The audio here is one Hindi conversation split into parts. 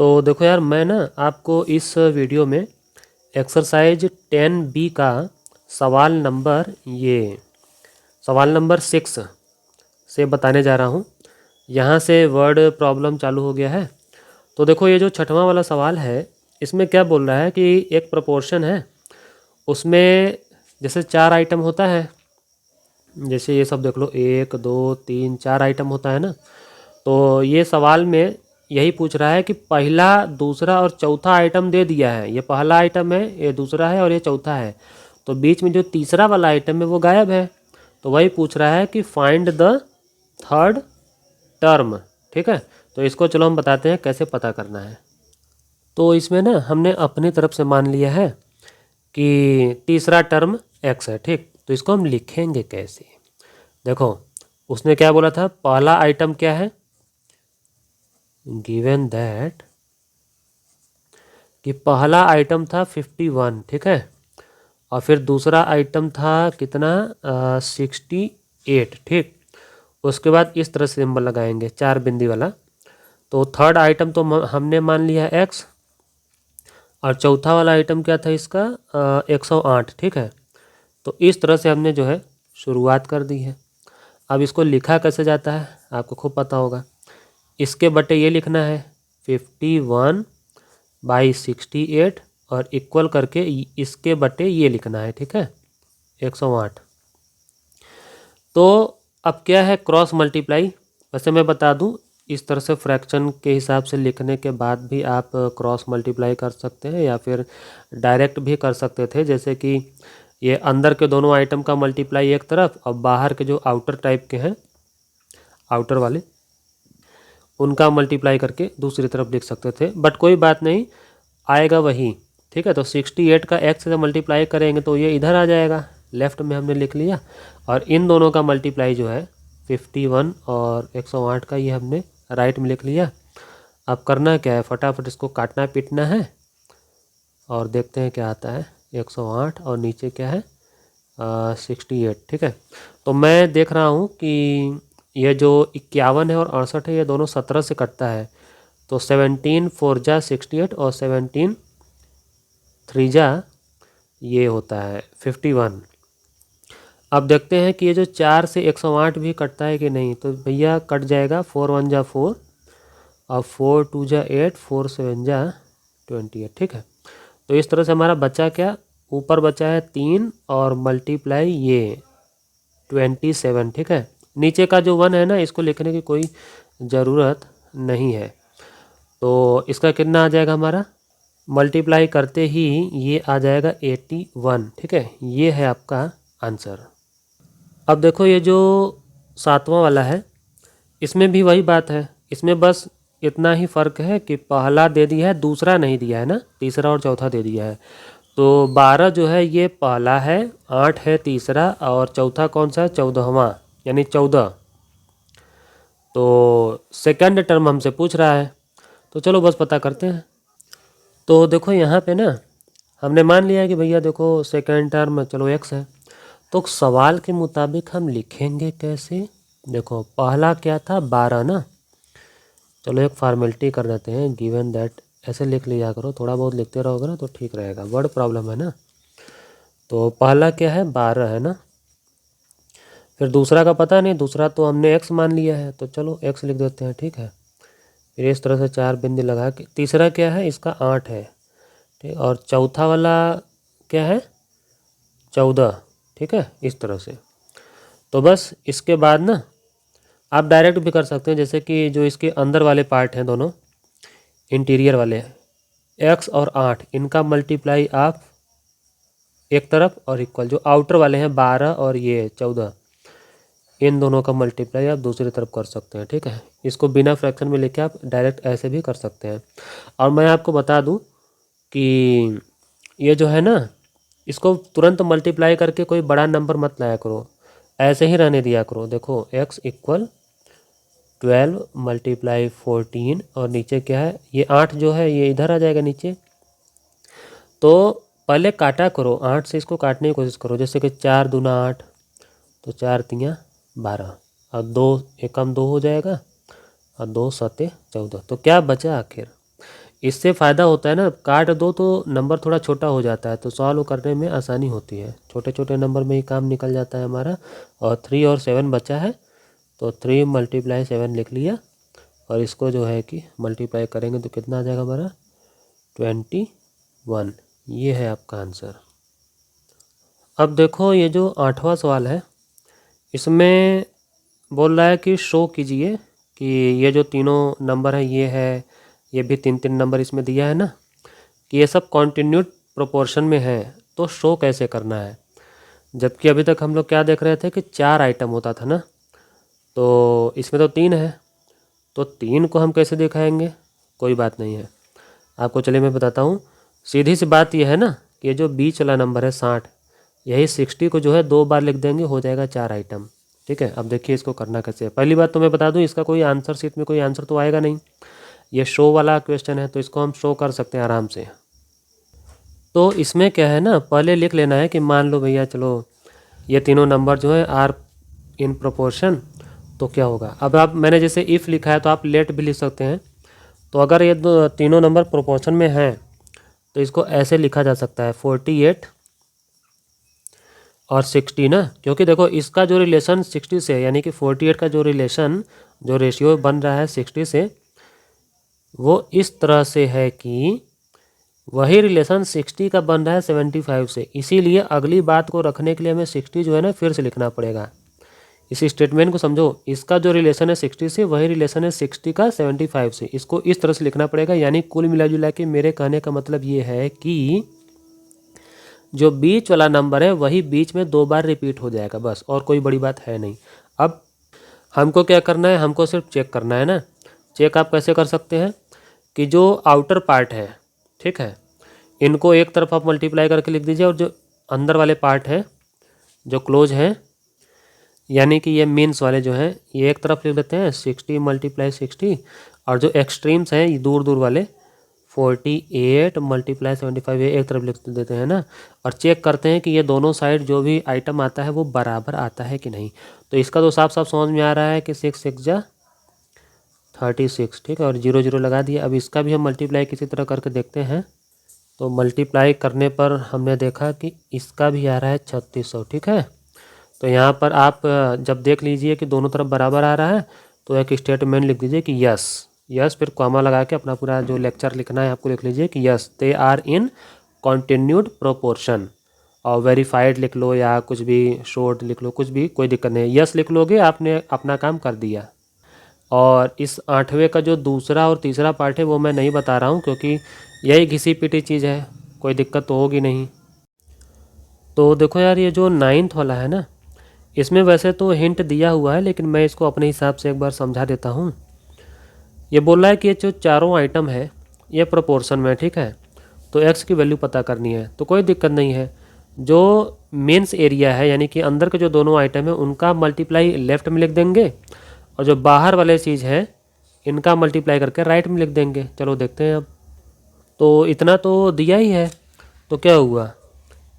तो देखो यार, मैं ना आपको इस वीडियो में एक्सरसाइज 10B का सवाल नंबर 6 से बताने जा रहा हूँ। यहाँ से वर्ड प्रॉब्लम चालू हो गया है। तो देखो, ये जो छठवां वाला सवाल है, इसमें क्या बोल रहा है कि एक प्रोपोर्शन है, उसमें जैसे 4 आइटम होता है। जैसे ये सब देख लो, 1 2 3 4 आइटम होता है ना। तो ये सवाल में यही पूछ रहा है कि पहला, दूसरा और चौथा आइटम दे दिया है। ये पहला आइटम है, ये दूसरा है और ये चौथा है। तो बीच में जो तीसरा वाला आइटम है वो गायब है। तो वही पूछ रहा है कि फाइंड द थर्ड टर्म। ठीक है, तो इसको चलो हम बताते हैं कैसे पता करना है। तो इसमें ना हमने अपनी तरफ से मान लिया है कि तीसरा टर्म x है। ठीक, तो इसको हम लिखेंगे कैसे? देखो, उसने क्या बोला था, पहला आइटम क्या है, गिवन दैट कि पहला आइटम था 51। ठीक है, और फिर दूसरा आइटम था कितना, 68। ठीक, उसके बाद इस तरह से सिंबल लगाएंगे 4 बिंदी वाला। तो थर्ड आइटम तो हमने मान लिया x, और चौथा वाला आइटम क्या था इसका, 108। ठीक है, तो इस तरह से हमने जो है शुरुआत कर दी है। अब इसको लिखा कैसे जाता है आपको खूब पता होगा। इसके बटे ये लिखना है 51/68 और इक्वल करके इसके बटे ये लिखना है। ठीक है, 108। तो अब क्या है, क्रॉस मल्टीप्लाई। वैसे मैं बता दूं, इस तरह से फ्रैक्शन के हिसाब से लिखने के बाद भी आप क्रॉस मल्टीप्लाई कर सकते हैं या फिर डायरेक्ट भी कर सकते थे। जैसे कि ये अंदर के दोनों आइटम का मल्टीप्लाई एक तरफ और बाहर के जो आउटर टाइप के हैं, आउटर वाले, उनका मल्टीप्लाई करके दूसरी तरफ लिख सकते थे। बट कोई बात नहीं, आएगा वही। ठीक है, तो 68 का x से मल्टीप्लाई करेंगे तो ये इधर आ जाएगा, लेफ्ट में हमने लिख लिया। और इन दोनों का मल्टीप्लाई जो है 51 और 108 का, ये हमने राइट में लिख लिया। अब करना क्या है, फटाफट इसको काटना पीटना है और देखते हैं क्या आता है। 108 और नीचे क्या है, 68। ठीक है, तो मैं देख रहा हूँ कि ये जो 51 है और 68 है, ये दोनों 17 से कटता है। तो 17 4 जा 68 और 17 3 जा ये होता है 51। अब देखते हैं कि ये जो 4 से 108 भी कटता है कि नहीं। तो भैया कट जाएगा, 4 1 जा 4 और 4 2 जा 8, 4 7 जा 28। ठीक है, तो इस तरह से हमारा बचा क्या, ऊपर बचा है 3 और मल्टीप्लाई ये 27। ठीक है, नीचे का जो 1 है ना, इसको लिखने की कोई ज़रूरत नहीं है। तो इसका कितना आ जाएगा हमारा, मल्टीप्लाई करते ही ये आ जाएगा 81। ठीक है, ये है आपका आंसर। अब देखो, ये जो 7वां वाला है, इसमें भी वही बात है। इसमें बस इतना ही फ़र्क है कि पहला दे दिया है, दूसरा नहीं दिया है ना, तीसरा और चौथा दे दिया है। तो 12 जो है ये पहला है, 8 है तीसरा, और चौथा कौन सा है, 14वां, यानी 14। तो सेकंड टर्म हमसे पूछ रहा है, तो चलो बस पता करते हैं। तो देखो यहाँ पे ना हमने मान लिया है कि भैया देखो सेकंड टर्म चलो x है। तो सवाल के मुताबिक हम लिखेंगे कैसे। देखो, पहला क्या था, 12 ना। चलो एक फॉर्मेलिटी कर देते हैं, गिवन दैट, ऐसे लिख लिया करो। थोड़ा बहुत लिखते रहोगे ना तो ठीक रहेगा, वर्ड प्रॉब्लम है ना। तो पहला क्या है, 12 है ना। फिर दूसरा का पता नहीं, दूसरा तो हमने x मान लिया है, तो चलो x लिख देते हैं। ठीक है, फिर इस तरह से 4 बिंदी लगा के, तीसरा क्या है, इसका 8 है। ठीक, और चौथा वाला क्या है, 14। ठीक है, इस तरह से। तो बस इसके बाद ना आप डायरेक्ट भी कर सकते हैं, जैसे कि जो इसके अंदर वाले पार्ट हैं दोनों, इंटीरियर वाले, x और 8, इनका मल्टीप्लाई आप एक तरफ और इक्वल, जो आउटर वाले हैं 12 और ये 14, इन दोनों का मल्टीप्लाई आप दूसरी तरफ कर सकते हैं। ठीक है, इसको बिना फ्रैक्शन में लेके आप डायरेक्ट ऐसे भी कर सकते हैं। और मैं आपको बता दूं कि ये जो है ना, इसको तुरंत मल्टीप्लाई करके कोई बड़ा नंबर मत लाया करो, ऐसे ही रहने दिया करो। देखो, x इक्वल 12 मल्टीप्लाई 14, और नीचे क्या है, ये 8 जो है ये इधर आ जाएगा नीचे। तो पहले काटा करो, 8 से इसको काटने की कोशिश करो। जैसे कि 4 दूना 8, तो 4 तियाँ 12, और 2 एकम 2 हो जाएगा, और 2 सते 14। तो क्या बचा आखिर, इससे फ़ायदा होता है ना, काट दो तो नंबर थोड़ा छोटा हो जाता है, तो सॉल्व करने में आसानी होती है, छोटे छोटे नंबर में ही काम निकल जाता है हमारा। और 3 और 7 बचा है, तो 3 × 7 लिख लिया, और इसको जो है कि मल्टीप्लाई करेंगे तो कितना आ जाएगा हमारा 21। ये है आपका आंसर। अब देखो ये जो 8वां सवाल है, इसमें बोल रहा है कि शो कीजिए कि ये जो तीनों नंबर हैं, ये है, ये भी 3 नंबर इसमें दिया है ना, कि ये सब कॉन्टिन्यूड प्रोपोर्शन में है, तो शो कैसे करना है। जबकि अभी तक हम लोग क्या देख रहे थे कि 4 आइटम होता था ना, तो इसमें तो 3 है, तो 3 को हम कैसे दिखाएंगे। कोई बात नहीं है, आपको चलिए मैं बताता हूँ। सीधी सी बात यह है ना कि ये जो बीच वाला नंबर है 60, यही 60 को जो है 2 बार लिख देंगे, हो जाएगा 4 आइटम। ठीक है, अब देखिए इसको करना कैसे है। पहली बात तो मैं बता दूं, इसका कोई आंसर शीट में कोई आंसर तो आएगा नहीं, ये शो वाला क्वेश्चन है, तो इसको हम शो कर सकते हैं आराम से। तो इसमें क्या है ना, पहले लिख लेना है कि मान लो भैया चलो ये तीनों नंबर जो है आर इन प्रोपोर्शन, तो क्या होगा। अब आप मैंने जैसे इफ़ लिखा है तो आप लेट भी लिख सकते हैं। तो अगर ये तीनों नंबर प्रोपोर्शन में हैं तो इसको ऐसे लिखा जा सकता है 48 और 60 ना, क्योंकि देखो इसका जो रिलेशन 60 से, यानी कि 48 का जो रिलेशन, जो रेशियो बन रहा है 60 से, वो इस तरह से है कि वही रिलेशन 60 का बन रहा है 75 से। इसीलिए अगली बात को रखने के लिए हमें 60 जो है ना फिर से लिखना पड़ेगा। इसी स्टेटमेंट को समझो, इसका जो रिलेशन है 60 से, वही रिलेशन है 60 का 75 से, इसको इस तरह से लिखना पड़ेगा। यानी कुल मिला जुला के मेरे कहने का मतलब ये है कि जो बीच वाला नंबर है वही बीच में 2 बार रिपीट हो जाएगा, बस, और कोई बड़ी बात है नहीं। अब हमको क्या करना है, हमको सिर्फ चेक करना है ना। चेक आप कैसे कर सकते हैं कि जो आउटर पार्ट है, ठीक है, इनको एक तरफ आप मल्टीप्लाई करके लिख दीजिए, और जो अंदर वाले पार्ट है जो क्लोज है, यानी कि ये मीन्स वाले जो हैं, ये एक तरफ लिख देते हैं 60 × 60, और जो एक्सट्रीम्स हैं ये दूर दूर वाले 48 × 75 ये एक तरफ लिख देते हैं ना। और चेक करते हैं कि ये दोनों साइड जो भी आइटम आता है वो बराबर आता है कि नहीं। तो इसका तो साफ साफ समझ में आ रहा है कि 6 6 जा 36, ठीक है, और 0 0 लगा दिया। अब इसका भी हम मल्टीप्लाई किसी तरह करके देखते हैं। तो मल्टीप्लाई करने पर हमने देखा कि इसका भी आ रहा है 3600, ठीक है। तो यहाँ पर आप जब देख लीजिए कि दोनों तरफ बराबर आ रहा है, तो एक स्टेटमेंट लिख दीजिए कि यस, यस, फिर कॉमा लगा के अपना पूरा जो लेक्चर लिखना है आपको लिख लीजिए कि yes they are in continued proportion, और वेरीफाइड लिख लो या कुछ भी शॉर्ट लिख लो, कुछ भी, कोई दिक्कत नहीं है। यस लिख लोगे, आपने अपना काम कर दिया। और इस 8वें का जो दूसरा और तीसरा पार्ट है वो मैं नहीं बता रहा हूँ, क्योंकि यही घिसी पिटी चीज़ है, कोई दिक्कत तो होगी नहीं। तो देखो यार, ये जो 9th वाला है ना, इसमें वैसे तो हिंट दिया हुआ है, लेकिन मैं इसको अपने हिसाब से एक बार समझा देता हूँ। ये बोल रहा है कि ये जो चारों आइटम है ये प्रोपोर्शन में, ठीक है, तो x की वैल्यू पता करनी है, तो कोई दिक्कत नहीं है। जो मेंस एरिया है, यानी कि अंदर के जो दोनों आइटम है उनका मल्टीप्लाई लेफ्ट में लिख देंगे, और जो बाहर वाले चीज़ है इनका मल्टीप्लाई करके राइट में लिख देंगे। चलो देखते हैं अब। तो इतना तो दिया ही है, तो क्या हुआ,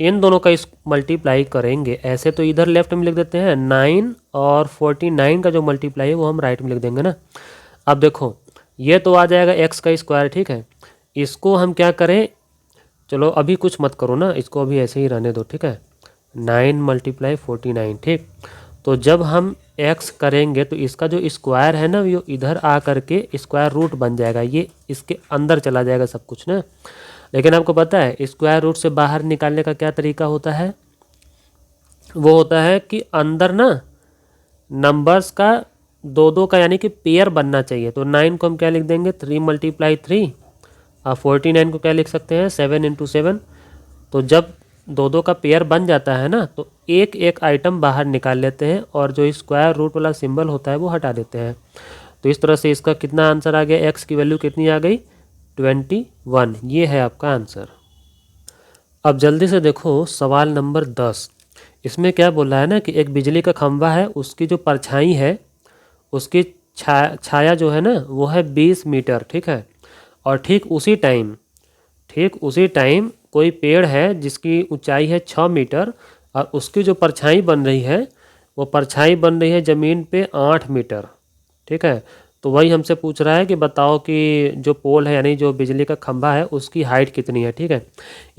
इन दोनों का इस मल्टीप्लाई करेंगे। ऐसे तो इधर लेफ्ट में लिख देते हैं 9 और 49 का जो मल्टीप्लाई है वो हम राइट में लिख देंगे ना। अब देखो ये तो आ जाएगा x का स्क्वायर, ठीक है। इसको हम क्या करें, चलो अभी कुछ मत करो ना, इसको अभी ऐसे ही रहने दो, ठीक है। 9 × 49, ठीक। तो जब हम x करेंगे तो इसका जो स्क्वायर है ना, वो इधर आ करके स्क्वायर रूट बन जाएगा, ये इसके अंदर चला जाएगा सब कुछ ना। लेकिन आपको पता है स्क्वायर रूट से बाहर निकालने का क्या तरीका होता है, वो होता है कि अंदर ना नंबर्स का 2 2 का यानी कि पेयर बनना चाहिए। तो 9 को हम क्या लिख देंगे 3 × 3, और 49 को क्या लिख सकते हैं 7 × 7। तो जब 2 2 का पेयर बन जाता है ना, तो एक एक आइटम बाहर निकाल लेते हैं, और जो स्क्वायर रूट वाला सिंबल होता है वो हटा देते हैं। तो इस तरह से इसका कितना आंसर आ गया, x की वैल्यू कितनी आ गई 21। ये है आपका आंसर। अब जल्दी से देखो सवाल नंबर 10। इसमें क्या बोला है ना कि एक बिजली का खंभा है, उसकी जो परछाई है उसकी छाया जो है ना वो है 20 मीटर, ठीक है। और ठीक उसी टाइम कोई पेड़ है जिसकी ऊंचाई है 6 मीटर, और उसकी जो परछाई बन रही है वो परछाई बन रही है ज़मीन पे 8 मीटर, ठीक है। तो वही हमसे पूछ रहा है कि बताओ कि जो पोल है यानी जो बिजली का खंभा है उसकी हाइट कितनी है। ठीक है,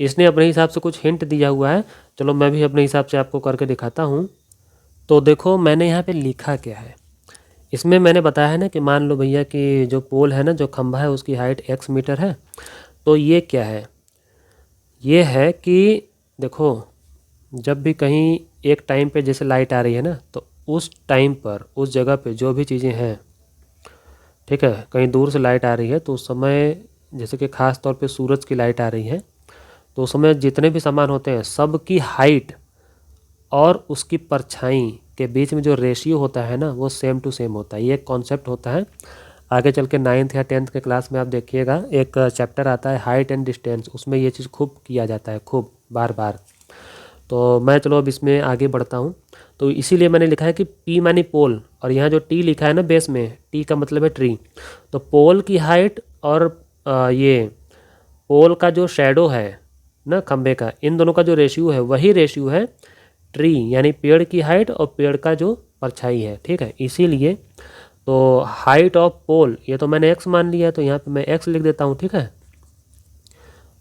इसने अपने हिसाब से कुछ हिंट दिया हुआ है, चलो मैं भी अपने हिसाब से आपको करके दिखाता हूँ। तो देखो मैंने यहाँ पे लिखा क्या है, इसमें मैंने बताया है ना कि मान लो भैया कि जो पोल है ना, जो खंभा है, उसकी हाइट x मीटर है। तो ये क्या है, ये है कि देखो जब भी कहीं एक टाइम पे जैसे लाइट आ रही है ना, तो उस टाइम पर उस जगह पे जो भी चीज़ें हैं, ठीक है, कहीं दूर से लाइट आ रही है तो उस समय जैसे कि ख़ास तौर पे सूरज की लाइट आ रही है, तो उस समय जितने भी सामान होते हैं सब की हाइट और उसकी परछाई के बीच में जो रेशियो होता है ना, वो सेम टू सेम होता है। ये एक कॉन्सेप्ट होता है, आगे चल के 9th या 10th के क्लास में आप देखिएगा, एक चैप्टर आता है हाइट एंड डिस्टेंस, उसमें ये चीज़ खूब किया जाता है, खूब बार बार। तो मैं चलो अब इसमें आगे बढ़ता हूँ। तो इसीलिए मैंने लिखा है कि P मानी पोल, और यहाँ जो T लिखा है ना बेस में, T का मतलब है ट्री। तो पोल की हाइट और ये पोल का जो शेडो है ना खंबे का, इन दोनों का जो रेशियो है वही रेशियो है ट्री यानी पेड़ की हाइट और पेड़ का जो परछाई है। ठीक है, इसीलिए तो हाइट ऑफ पोल, ये तो मैंने x मान लिया है तो यहाँ पे मैं x लिख देता हूँ। ठीक है,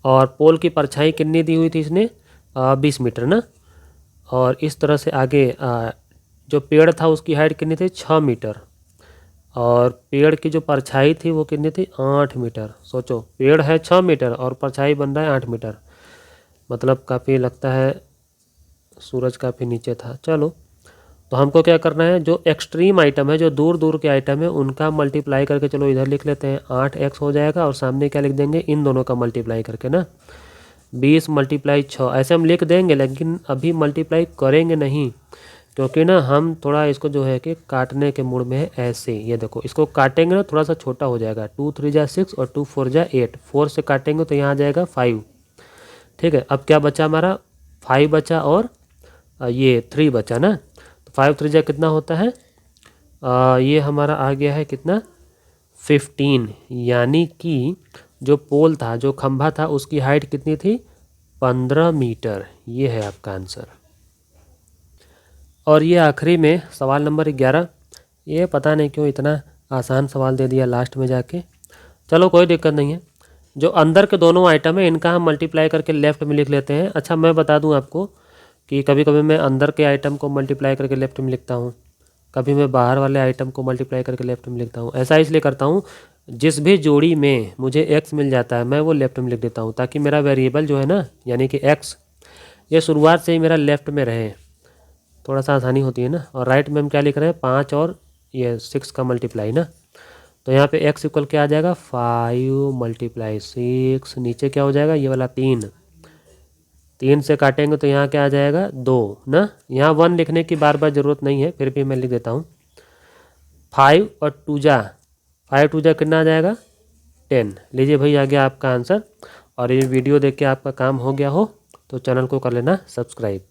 और पोल की परछाई कितनी दी हुई थी इसने, 20 मीटर ना। और इस तरह से आगे जो पेड़ था उसकी हाइट कितनी थी, 6 मीटर, और पेड़ की जो परछाई थी वो कितनी थी, 8 मीटर। सोचो पेड़ है 6 मीटर और परछाई बन रहा है 8 मीटर, मतलब काफ़ी लगता है सूरज काफ़ी नीचे था। चलो, तो हमको क्या करना है, जो एक्सट्रीम आइटम है, जो दूर दूर के आइटम है, उनका मल्टीप्लाई करके चलो इधर लिख लेते हैं, 8x हो जाएगा, और सामने क्या लिख देंगे, इन दोनों का मल्टीप्लाई करके ना, 20 × 6 ऐसे हम लिख देंगे। लेकिन अभी मल्टीप्लाई करेंगे नहीं, क्योंकि ना हम थोड़ा इसको जो है कि काटने के मूड में है। ऐसे ये देखो, इसको काटेंगे ना थोड़ा सा छोटा हो जाएगा, 2 3 जा 6 और 2 4 जा 8, 4 से काटेंगे तो यहाँ आ जाएगा 5। ठीक है, अब क्या बचा हमारा, 5 बचा और ये 3 बचा ना, तो 5 3 जा कितना होता है, ये हमारा आ गया है कितना, 15। यानी कि जो पोल था, जो खंभा था, उसकी हाइट कितनी थी, 15 मीटर। ये है आपका आंसर। और ये आखिरी में सवाल नंबर 11, ये पता नहीं क्यों इतना आसान सवाल दे दिया लास्ट में जाके, चलो कोई दिक्कत नहीं है। जो अंदर के दोनों आइटम है इनका हम मल्टीप्लाई करके लेफ़्ट में लिख लेते हैं। अच्छा मैं बता दूं आपको कि कभी कभी मैं अंदर के आइटम को मल्टीप्लाई करके लेफ़्ट में लिखता हूं, कभी मैं बाहर वाले आइटम को मल्टीप्लाई करके लेफ़्ट में लिखता हूं। ऐसा इसलिए करता हूं, जिस भी जोड़ी में मुझे x मिल जाता है मैं वो लेफ़्ट में लिख देता हूं, ताकि मेरा वेरिएबल जो है ना यानी कि x, ये शुरुआत से ही मेरा लेफ़्ट में रहे, थोड़ा सा आसानी होती है ना। और राइट में हम क्या लिख रहे हैं, 5 और ये 6 का मल्टीप्लाई ना, तो यहाँ पे x इक्वल क्या आ जाएगा, 5 × 6, नीचे क्या हो जाएगा, ये वाला 3, 3 से काटेंगे तो यहाँ क्या आ जाएगा, 2 ना। यहाँ 1 लिखने की बार बार ज़रूरत नहीं है, फिर भी मैं लिख देता हूँ। 5 और 2 जा, 5 2 जा कितना आ जाएगा, 10। लीजिए भाई आ गया आपका आंसर। और ये वीडियो देख के आपका काम हो गया हो तो चैनल को कर लेना सब्सक्राइब।